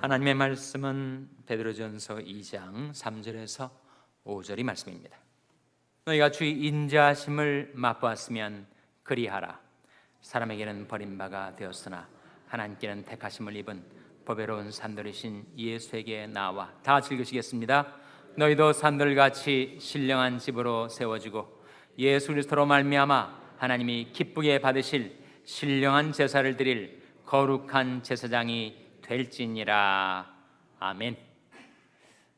하나님의 말씀은 베드로전서 2장 3절에서 5절이 말씀입니다. 너희가 주의 인자하심을 맛보았으면 그리하라. 사람에게는 버림바가 되었으나 하나님께는 택하심을 입은 보배로운 산돌이신 예수에게 나와. 다 같이 읽으시겠습니다. 너희도 산돌같이 신령한 집으로 세워지고 예수 그리스도로 말미암아 하나님이 기쁘게 받으실 신령한 제사를 드릴 거룩한 제사장이 될지니라. 아멘.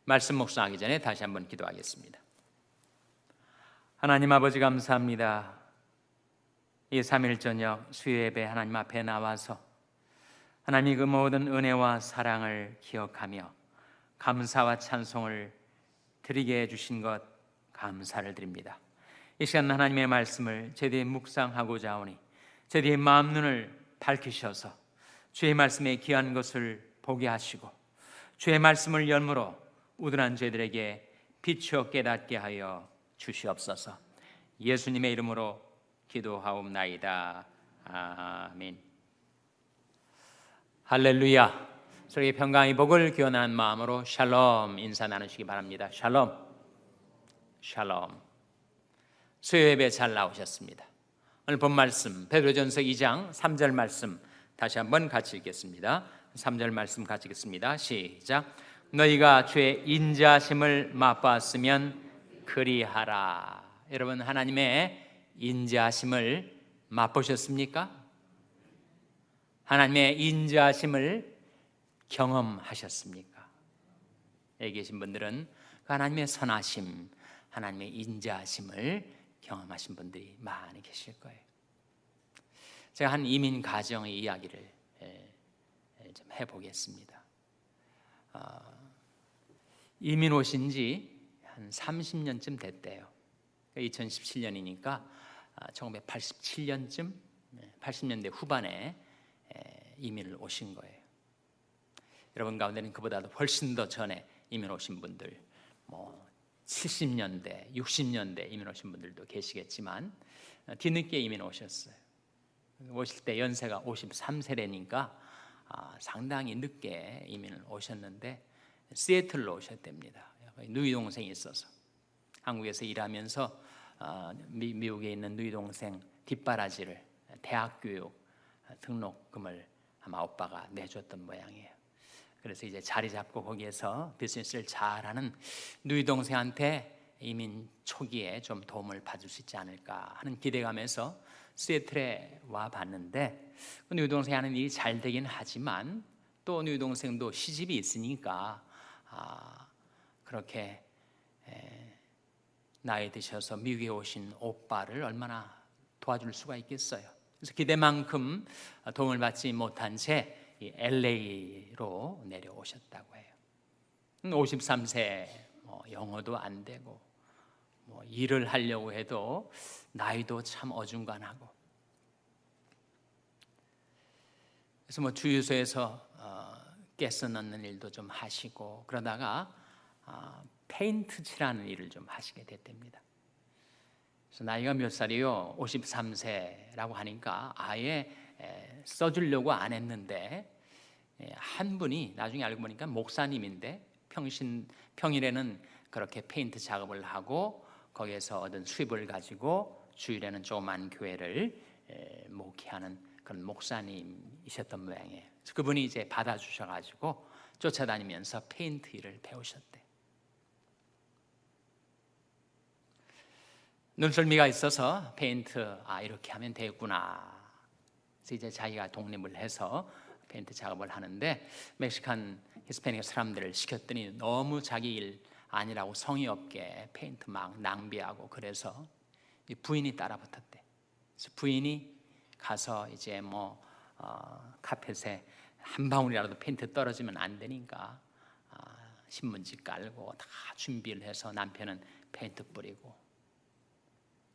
말씀 묵상하기 전에 다시 한번 기도하겠습니다. 하나님 아버지, 감사합니다. 이 3일 저녁 수요예배 하나님 앞에 나와서 하나님이 그 모든 은혜와 사랑을 기억하며 감사와 찬송을 드리게 해주신 것 감사를 드립니다. 이 시간 하나님의 말씀을 제대로 묵상하고자 하오니 제대로 마음 눈을 밝히셔서 주의 말씀에 귀한 것을 보게 하시고 주의 말씀을 열므로 우둔한 죄들에게 비추어 깨닫게 하여 주시옵소서. 예수님의 이름으로 기도하옵나이다. 아멘. 할렐루야. 서로에게 평강의 복을 기원하는 마음으로 샬롬 인사 나누시기 바랍니다. 샬롬. 샬롬. 수요예배 잘 나오셨습니다. 오늘 본 말씀 베드로전서 2장 3절 말씀 다시 한번 같이 읽겠습니다. 3절 말씀 같이 읽겠습니다. 시작. 너희가 주의 인자하심을 맛보았으면 그리하라. 여러분, 하나님의 인자하심을 맛보셨습니까? 하나님의 인자하심을 경험하셨습니까? 여기 계신 분들은 하나님의 선하심, 하나님의 인자하심을 경험하신 분들이 많이 계실 거예요. 제가 한 이민 가정의 이야기를 좀 해보겠습니다. 이민 오신 지 한 30년쯤 됐대요. 2017년이니까 1987년쯤 80년대 후반에 이민을 오신 거예요. 여러분 가운데는 그보다도 훨씬 더 전에 이민 오신 분들, 70년대, 60년대 이민 오신 분들도 계시겠지만 뒤늦게 이민 오셨어요. 오실 때 연세가 53세래니까 상당히 늦게 이민을 오셨는데 시애틀로 오셨답니다. 누이 동생이 있어서 한국에서 일하면서 미국에 있는 누이 동생 뒷바라지를 대학 교육 등록금을 아마 오빠가 내줬던 모양이에요. 그래서 이제 자리 잡고 거기에서 비즈니스를 잘하는 누이 동생한테 이민 초기에 좀 도움을 받을 수 있지 않을까 하는 기대감에서 시애틀에 와 봤는데 누이 동생이 하는 일이 잘 되긴 하지만 또 누이 동생도 시집이 있으니까 그렇게 나이 드셔서 미국에 오신 오빠를 얼마나 도와줄 수가 있겠어요. 그래서 기대만큼 도움을 받지 못한 채 LA로 내려오셨다고 해요. 53세, 영어도 안 되고 일을 하려고 해도 나이도 참 어중간하고, 그래서 주유소에서 가스 넣는 일도 좀 하시고 그러다가 페인트 칠하는 일을 좀 하시게 됐답니다. 그래서 나이가 몇 살이요? 53세라고 하니까 아예 써주려고 안 했는데 한 분이 나중에 알고 보니까 목사님인데 평일에는 그렇게 페인트 작업을 하고 거기에서 얻은 수입을 가지고 주일에는 조그만 교회를 목회하는 그런 목사님이셨던 모양이에요. 그래서 그분이 이제 받아주셔가지고 쫓아다니면서 페인트 일을 배우셨대. 눈썰미가 있어서 페인트 이렇게 하면 되겠구나. 그래서 이제 자기가 독립을 해서 페인트 작업을 하는데 멕시칸 히스패닉 사람들을 시켰더니 너무 자기 일 아니라고 성의 없게 페인트 막 낭비하고 그래서 부인이 따라붙었대. 그래서 부인이 가서 이제 카펫에 한 방울이라도 페인트 떨어지면 안 되니까 신문지 깔고 다 준비를 해서 남편은 페인트 뿌리고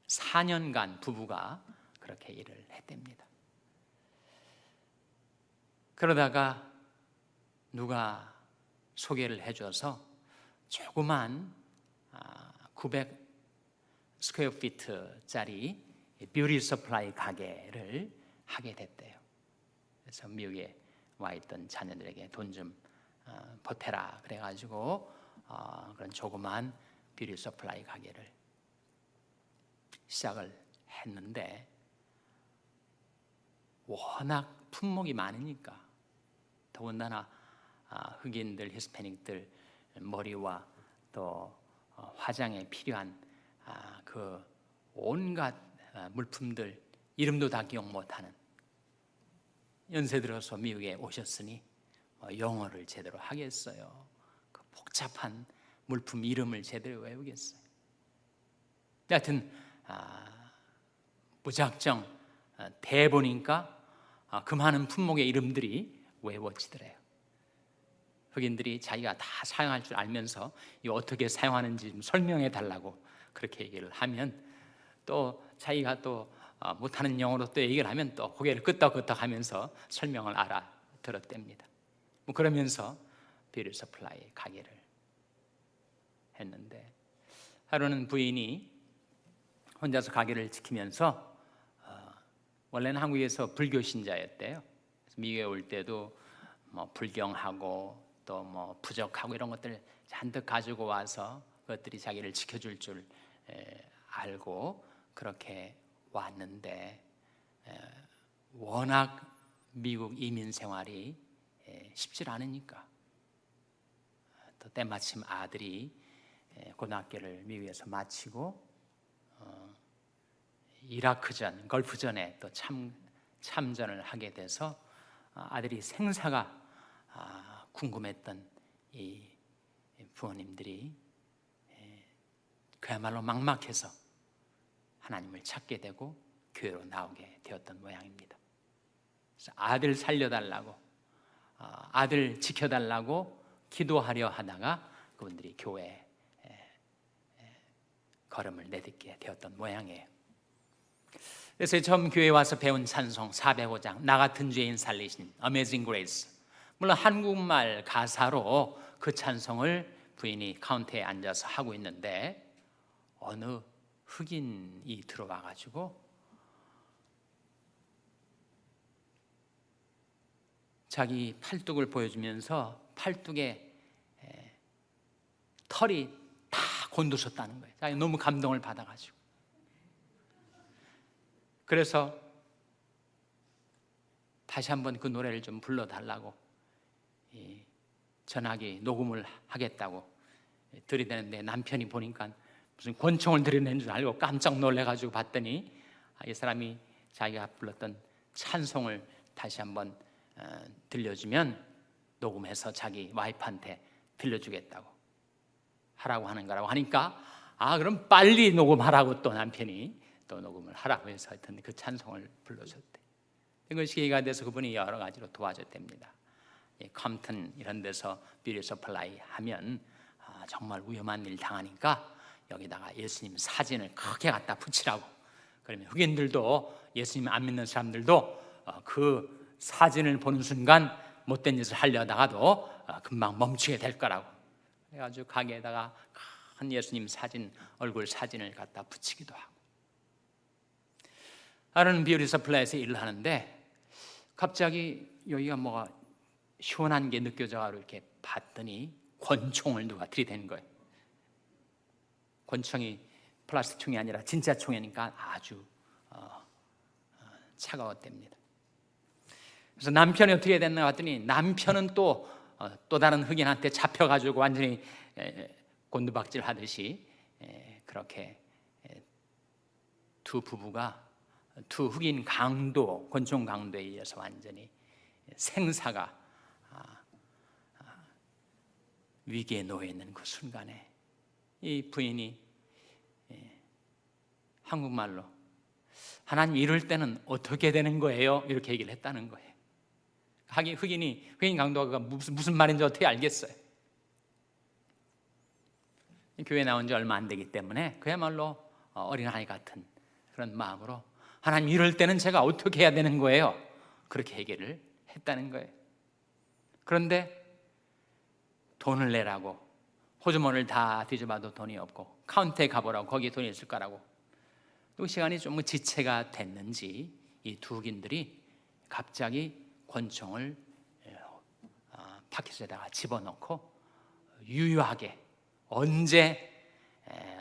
4년간 부부가 그렇게 일을 했답니다. 그러다가 누가 소개를 해줘서 조그만 900 스퀘어 피트짜리 뷰티 서플라이 가게를 하게 됐대요. 그래서 미국에 와 있던 자녀들에게 돈 좀 보태라 그래가지고 그런 조그만 뷰티 서플라이 가게를 시작을 했는데 워낙 품목이 많으니까 더군다나 흑인들, 히스패닉들 머리와 또 화장에 필요한 그 온갖 물품들 이름도 다 기억 못하는 연세 들어서 미국에 오셨으니 영어를 제대로 하겠어요? 그 복잡한 물품 이름을 제대로 외우겠어요? 하여튼 무작정 대보니까 그 많은 품목의 이름들이 외워지더래요. 흑인들이 자기가 다 사용할 줄 알면서 이거 어떻게 사용하는지 좀 설명해 달라고 그렇게 얘기를 하면 또 자기가 또 못하는 영어로 또 얘기를 하면 또 고개를 끄덕끄덕 하면서 설명을 알아들었답니다. 뭐 그러면서 뷰티 서플라이 가게를 했는데 하루는 부인이 혼자서 가게를 지키면서 원래는 한국에서 불교 신자였대요. 그래서 미국에 올 때도 뭐 불경하고 또 뭐 부적하고 이런 것들 잔뜩 가지고 와서 그것들이 자기를 지켜줄 줄 알고 그렇게 왔는데 워낙 미국 이민 생활이 쉽지 않으니까 또 때마침 아들이 고등학교를 미국에서 마치고 이라크전, 걸프전에 또 참전을 하게 돼서 아들이 생사가 궁금했던 이 부모님들이 그야말로 막막해서 하나님을 찾게 되고 교회로 나오게 되었던 모양입니다. 그래서 아들 살려달라고 아들 지켜달라고 기도하려 하다가 그분들이 교회에 걸음을 내딛게 되었던 모양이에요. 그래서 처음 교회에 와서 배운 찬송 405장 나 같은 죄인 살리신 Amazing Grace, 물론 한국말 가사로 그 찬송을 부인이 카운터에 앉아서 하고 있는데 어느 흑인이 들어와 가지고 자기 팔뚝을 보여주면서 팔뚝에 털이 다 곤두섰다는 거예요. 자기 너무 감동을 받아가지고 그래서 다시 한번 그 노래를 좀 불러달라고 전화기 녹음을 하겠다고 들이대는데 남편이 보니까 무슨 권총을 들이대는 줄 알고 깜짝 놀래가지고 봤더니 이 사람이 자기가 불렀던 찬송을 다시 한번 들려주면 녹음해서 자기 와이프한테 들려주겠다고 하라고 하는 거라고 하니까 그럼 빨리 녹음하라고 또 남편이 또 녹음을 하라고 해서 하여튼 그 찬송을 불러줬대. 이것이 기회가 돼서 그분이 여러 가지로 도와줬답니다. 컴튼 이런 데서 뷰티 서플라이 하면 정말 위험한 일 당하니까 여기다가 예수님 사진을 크게 갖다 붙이라고. 그러면 흑인들도 예수님 안 믿는 사람들도 그 사진을 보는 순간 못된 짓을 하려다가도 금방 멈추게 될 거라고. 그래가지고 가게에다가 큰 예수님 사진, 얼굴 사진을 갖다 붙이기도 하고. 하루는 뷰티 서플라이에서 일을 하는데 갑자기 여기가 뭐가 시원한 게 느껴져가지고 이렇게 봤더니 권총을 누가 들이댄 거예요. 권총이 플라스틱 총이 아니라 진짜 총이니까 아주 차가웠답니다. 그래서 남편이 어떻게 됐나 봤더니 남편은 또 다른 흑인한테 잡혀가지고 완전히 곤두박질 하듯이 그렇게 두 부부가 두 흑인 강도, 권총 강도에 의해서 완전히 생사가 위기에 놓여 있는 그 순간에 이 부인이 한국말로 하나님 이럴 때는 어떻게 되는 거예요? 이렇게 얘기를 했다는 거예요. 하긴 흑인 강도가 무슨 말인지 어떻게 알겠어요? 교회 나온 지 얼마 안 되기 때문에 그야말로 어린아이 같은 그런 마음으로 하나님 이럴 때는 제가 어떻게 해야 되는 거예요? 그렇게 얘기를 했다는 거예요. 그런데 돈을 내라고 호주머니를 다 뒤져봐도 돈이 없고 카운터에 가보라고 거기에 돈이 있을 거라고. 또 시간이 좀 지체가 됐는지 이 두 흑인들이 갑자기 권총을 파켓에다가 집어넣고 유유하게 언제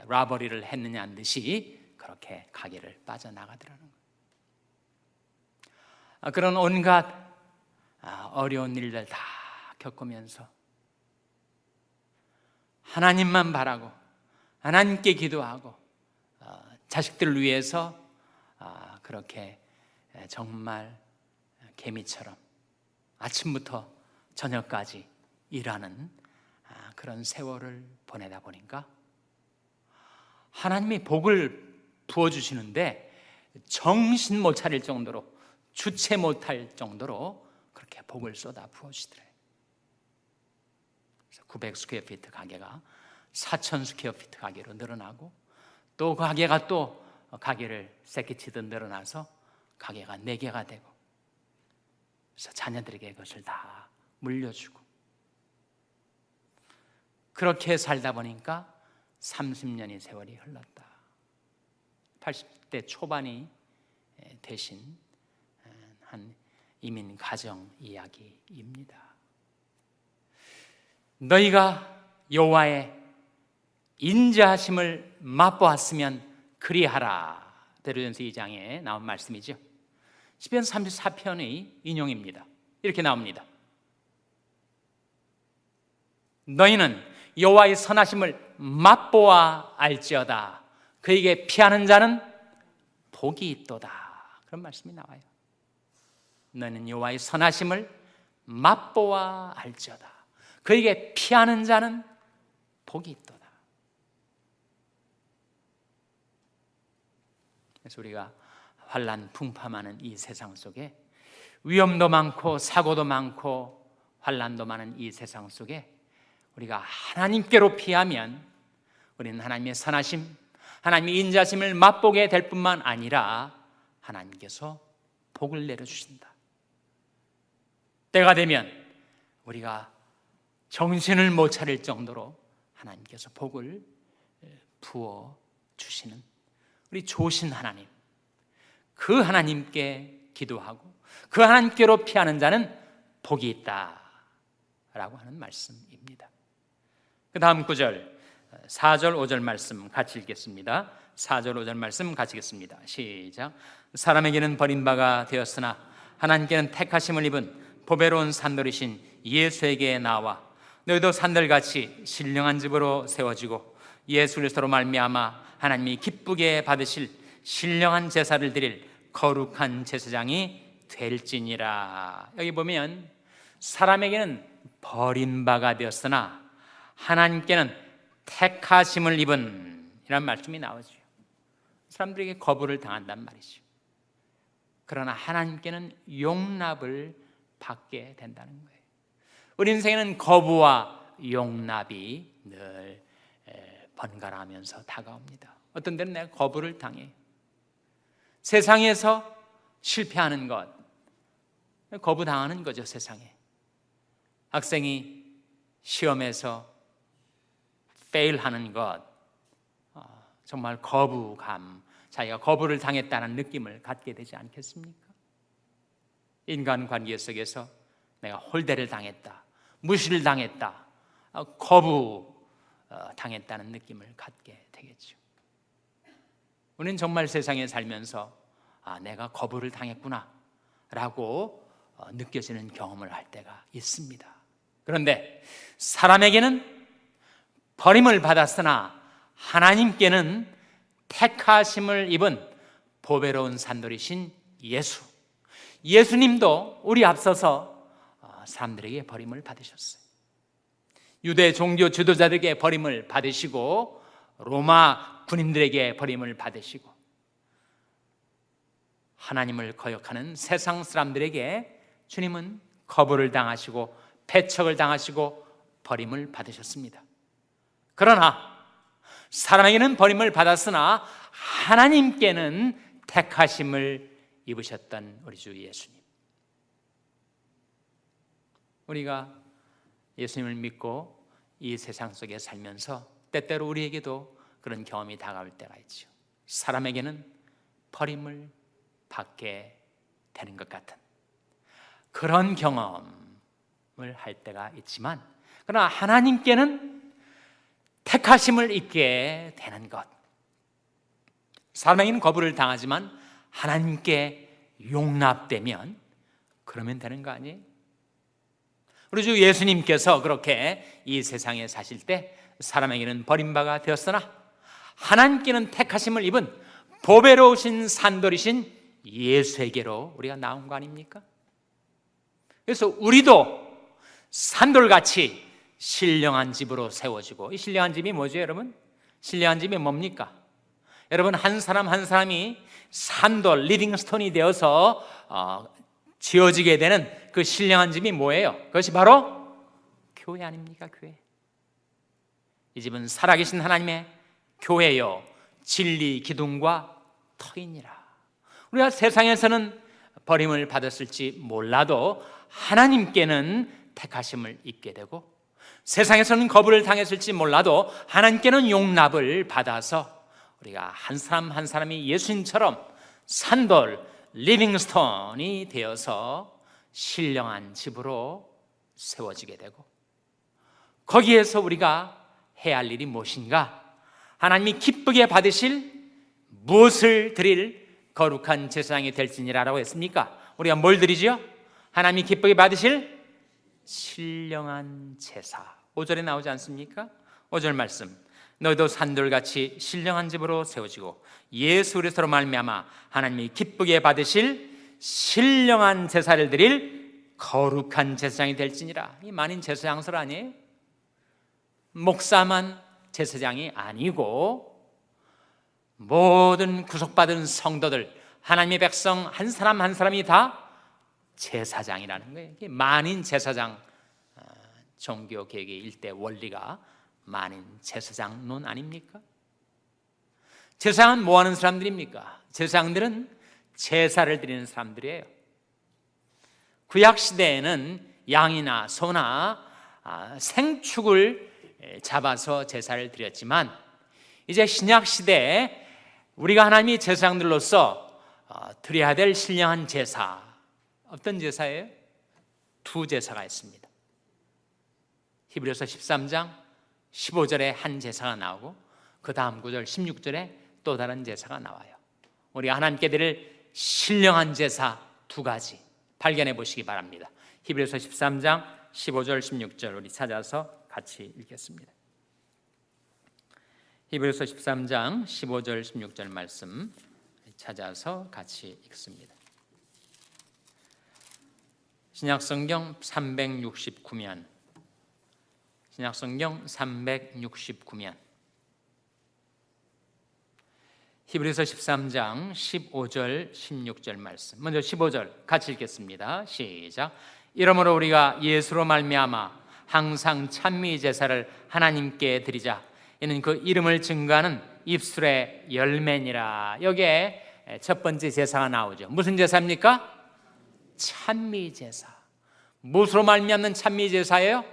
라버리를 했느냐는 듯이 그렇게 가게를 빠져나가더라는 거예요. 그런 온갖 어려운 일들 다 겪으면서 하나님만 바라고 하나님께 기도하고 자식들을 위해서 그렇게 정말 개미처럼 아침부터 저녁까지 일하는 그런 세월을 보내다 보니까 하나님이 복을 부어주시는데 정신 못 차릴 정도로, 주체 못할 정도로 그렇게 복을 쏟아 부어주시더래요. 900 스퀘어피트 가게가 4,000 스퀘어피트 가게로 늘어나고, 또 그 가게가 또 가게를 새끼치듯 늘어나서 가게가 4개가 되고, 그래서 자녀들에게 그것을 다 물려주고, 그렇게 살다 보니까 30년의 세월이 흘렀다. 80대 초반이 되신 한 이민 가정 이야기입니다. 너희가 여호와의 인자하심을 맛보았으면 그리하라. 베드로전서 2장에 나온 말씀이죠. 시편 34편의 인용입니다. 이렇게 나옵니다. 너희는 여호와의 선하심을 맛보아 알지어다. 그에게 피하는 자는 복이 있도다. 그런 말씀이 나와요. 너희는 여호와의 선하심을 맛보아 알지어다. 그에게 피하는 자는 복이 있도다. 그래서 우리가 환난 풍파많은 이 세상 속에, 위험도 많고 사고도 많고 환난도 많은 이 세상 속에 우리가 하나님께로 피하면 우리는 하나님의 선하심, 하나님의 인자심을 맛보게 될 뿐만 아니라 하나님께서 복을 내려주신다. 때가 되면 우리가 정신을 못 차릴 정도로 하나님께서 복을 부어주시는 우리 좋으신 하나님, 그 하나님께 기도하고 그 하나님께로 피하는 자는 복이 있다 라고 하는 말씀입니다. 그 다음 구절 4절 5절 말씀 같이 읽겠습니다. 4절 5절 말씀 같이 읽겠습니다. 시작. 사람에게는 버림바가 되었으나 하나님께는 택하심을 입은 보배로운 산돌이신 예수에게 나와 너희도 산들같이 신령한 집으로 세워지고 예수 그리스도로 말미암아 하나님이 기쁘게 받으실 신령한 제사를 드릴 거룩한 제사장이 될지니라. 여기 보면 사람에게는 버림바가 되었으나 하나님께는 택하심을 입은 이란 말씀이 나오죠. 사람들에게 거부를 당한단 말이죠. 그러나 하나님께는 용납을 받게 된다는 거예요. 우리 인생에는 거부와 용납이 늘 번갈아가면서 다가옵니다. 어떤 때는 내가 거부를 당해요. 세상에서 실패하는 것, 거부당하는 거죠. 세상에 학생이 시험에서 페일하는 것, 정말 거부감, 자기가 거부를 당했다는 느낌을 갖게 되지 않겠습니까? 인간관계 속에서 내가 홀대를 당했다, 무시를 당했다, 거부 당했다는 느낌을 갖게 되겠죠. 우리는 정말 세상에 살면서 내가 거부를 당했구나 라고 느껴지는 경험을 할 때가 있습니다. 그런데 사람에게는 버림을 받았으나 하나님께는 택하심을 입은 보배로운 산돌이신 예수, 예수님도 우리 앞서서 사람들에게 버림을 받으셨어요. 유대 종교 지도자들에게 버림을 받으시고 로마 군인들에게 버림을 받으시고 하나님을 거역하는 세상 사람들에게 주님은 거부를 당하시고 배척을 당하시고 버림을 받으셨습니다. 그러나 사람에게는 버림을 받았으나 하나님께는 택하심을 입으셨던 우리 주 예수님, 우리가 예수님을 믿고 이 세상 속에 살면서 때때로 우리에게도 그런 경험이 다가올 때가 있죠. 사람에게는 버림을 받게 되는 것 같은 그런 경험을 할 때가 있지만, 그러나 하나님께는 택하심을 입게 되는 것. 사람에게는 거부를 당하지만 하나님께 용납되면 그러면 되는 거 아니에요? 우리 주 예수님께서 그렇게 이 세상에 사실 때 사람에게는 버림바가 되었으나 하나님께는 택하심을 입은 보배로우신 산돌이신 예수에게로 우리가 나온 거 아닙니까? 그래서 우리도 산돌같이 신령한 집으로 세워지고, 이 신령한 집이 뭐죠, 여러분? 신령한 집이 뭡니까? 여러분, 한 사람 한 사람이 산돌, 리빙스톤이 되어서 지어지게 되는 그 신령한 집이 뭐예요? 그것이 바로 교회 아닙니까? 교회. 이 집은 살아계신 하나님의 교회요 진리 기둥과 터이니라. 우리가 세상에서는 버림을 받았을지 몰라도 하나님께는 택하심을 입게 되고, 세상에서는 거부를 당했을지 몰라도 하나님께는 용납을 받아서 우리가 한 사람 한 사람이 예수님처럼 산돌, 리빙스톤이 되어서 신령한 집으로 세워지게 되고, 거기에서 우리가 해야 할 일이 무엇인가? 하나님이 기쁘게 받으실 무엇을 드릴 거룩한 제사장이 될지니라라고 했습니까? 우리가 뭘 드리죠? 하나님이 기쁘게 받으실 신령한 제사. 5절에 나오지 않습니까? 5절 말씀, 너희도 산돌같이 신령한 집으로 세워지고 예수 그리스도로 말미암아 하나님이 기쁘게 받으실 신령한 제사를 드릴 거룩한 제사장이 될지니라. 이 만인 제사장설 아니에요? 목사만 제사장이 아니고 모든 구속받은 성도들, 하나님의 백성 한 사람 한 사람이 다 제사장이라는 거예요. 이게 만인 제사장, 종교 개혁의 일대 원리가 만인 제사장론 아닙니까? 제사장은 뭐 하는 사람들입니까? 제사장들은 제사를 드리는 사람들이에요. 구약 시대에는 양이나 소나 생축을 잡아서 제사를 드렸지만, 이제 신약 시대에 우리가 하나님이 제사장들로서 드려야 될 신령한 제사, 어떤 제사예요? 두 제사가 있습니다. 히브리서 13장 15절에 한 제사가 나오고 그 다음 구절 16절에 또 다른 제사가 나와요. 우리가 하나님께 드릴 신령한 제사 두 가지 발견해 보시기 바랍니다. 히브리서 13장 15절 16절 우리 찾아서 같이 읽겠습니다. 히브리서 13장 15절 16절 말씀 찾아서 같이 읽습니다. 신약성경 369면, 신약성경 369면 히브리서 13장 15절 16절 말씀, 먼저 15절 같이 읽겠습니다. 시작. 이러므로 우리가 예수로 말미암아 항상 찬미 제사를 하나님께 드리자. 이는 그 이름을 증거하는 입술의 열매니라. 여기에 첫 번째 제사가 나오죠. 무슨 제사입니까? 찬미 제사. 무엇으로 말미암는 찬미 제사예요?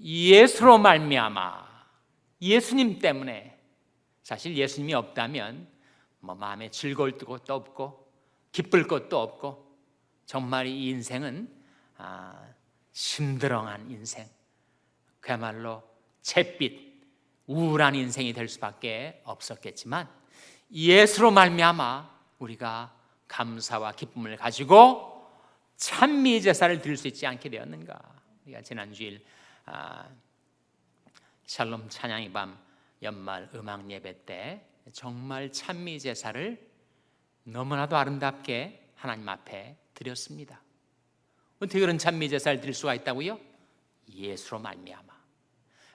예수로 말미암아, 예수님 때문에. 사실 예수님이 없다면 마음에 즐거울 것도 없고 기쁠 것도 없고, 정말 이 인생은 심드렁한 인생, 그야말로 잿빛 우울한 인생이 될 수밖에 없었겠지만, 예수로 말미암아 우리가 감사와 기쁨을 가지고 찬미 제사를 드릴 수 있지 않게 되었는가. 우리가 지난 주일 샬롬 찬양의 밤 연말 음악 예배 때 정말 찬미 제사를 너무나도 아름답게 하나님 앞에 드렸습니다. 어떻게 그런 찬미 제사를 드릴 수가 있다고요? 예수로 말미암아.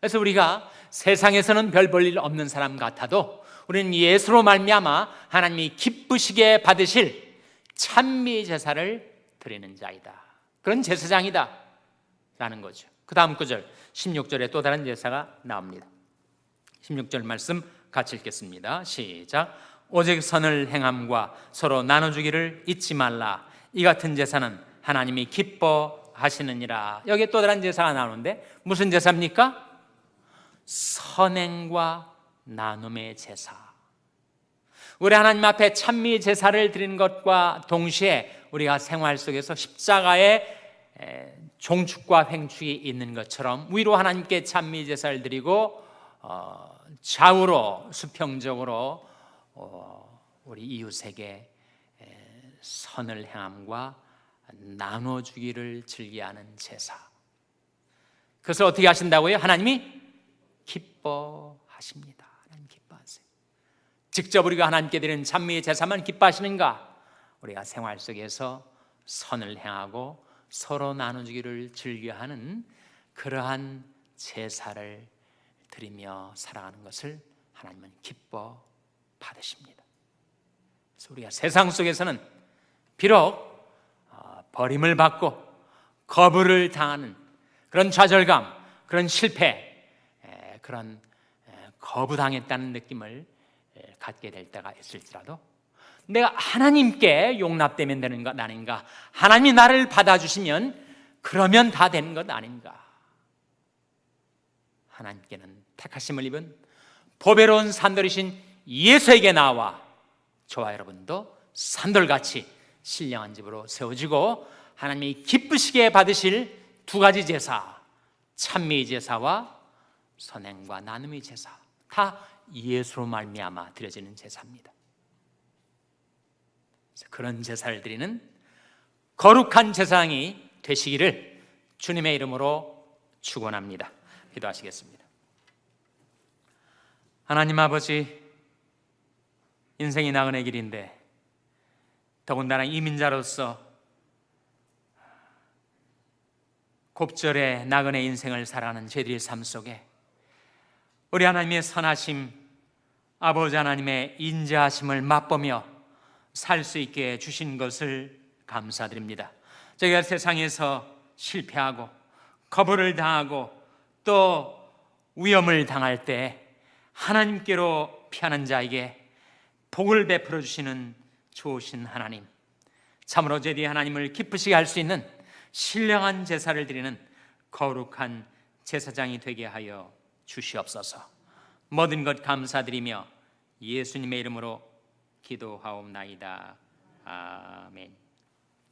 그래서 우리가 세상에서는 별 볼 일 없는 사람 같아도 우리는 예수로 말미암아 하나님이 기쁘시게 받으실 찬미 제사를 드리는 자이다, 그런 제사장이다 라는 거죠. 그 다음 구절 16절에 또 다른 제사가 나옵니다. 16절 말씀 같이 읽겠습니다. 시작. 오직 선을 행함과 서로 나눠주기를 잊지 말라. 이 같은 제사는 하나님이 기뻐하시느니라. 여기에 또 다른 제사가 나오는데 무슨 제사입니까? 선행과 나눔의 제사. 우리 하나님 앞에 찬미 제사를 드리는 것과 동시에 우리가 생활 속에서 십자가의 종축과 횡축이 있는 것처럼 위로 하나님께 찬미 제사를 드리고 좌우로 수평적으로 우리 이웃에게 선을 행함과 나눠주기를 즐겨하는 제사. 그것을 어떻게 하신다고요? 하나님이 기뻐하십니다. 하나님 기뻐하세요. 직접 우리가 하나님께 드리는 찬미의 제사만 기뻐하시는가? 우리가 생활 속에서 선을 행하고 서로 나눠주기를 즐겨하는 그러한 제사를 드리며 살아가는 것을 하나님은 기뻐 받으십니다. 그래서 우리가 세상 속에서는 비록 버림을 받고 거부를 당하는 그런 좌절감, 그런 실패, 그런 거부당했다는 느낌을 갖게 될 때가 있을지라도 내가 하나님께 용납되면 되는 것 아닌가, 하나님이 나를 받아주시면 그러면 다 되는 것 아닌가. 하나님께는 택하심을 입은 보배로운 산돌이신 예수에게 나와 저와 여러분도 산돌같이 신령한 집으로 세워지고 하나님이 기쁘시게 받으실 두 가지 제사, 찬미의 제사와 선행과 나눔의 제사, 다 예수로 말미암아 드려지는 제사입니다. 그런 제사를 드리는 거룩한 제사장이 되시기를 주님의 이름으로 축원합니다. 기도하시겠습니다. 하나님 아버지, 인생이 나그네 길인데 더군다나 이민자로서 곱절의 나그네 인생을 살아가는 저희들의 삶 속에 우리 하나님의 선하심, 아버지 하나님의 인자하심을 맛보며 살 수 있게 주신 것을 감사드립니다. 저희가 세상에서 실패하고 거부를 당하고 또 위험을 당할 때 하나님께로 피하는 자에게 복을 베풀어 주시는 좋으신 하나님, 참으로 저희들이 하나님을 기쁘시게 할 수 있는 신령한 제사를 드리는 거룩한 제사장이 되게 하여 주시옵소서. 모든 것 감사드리며 예수님의 이름으로 기도하옵나이다. 아멘.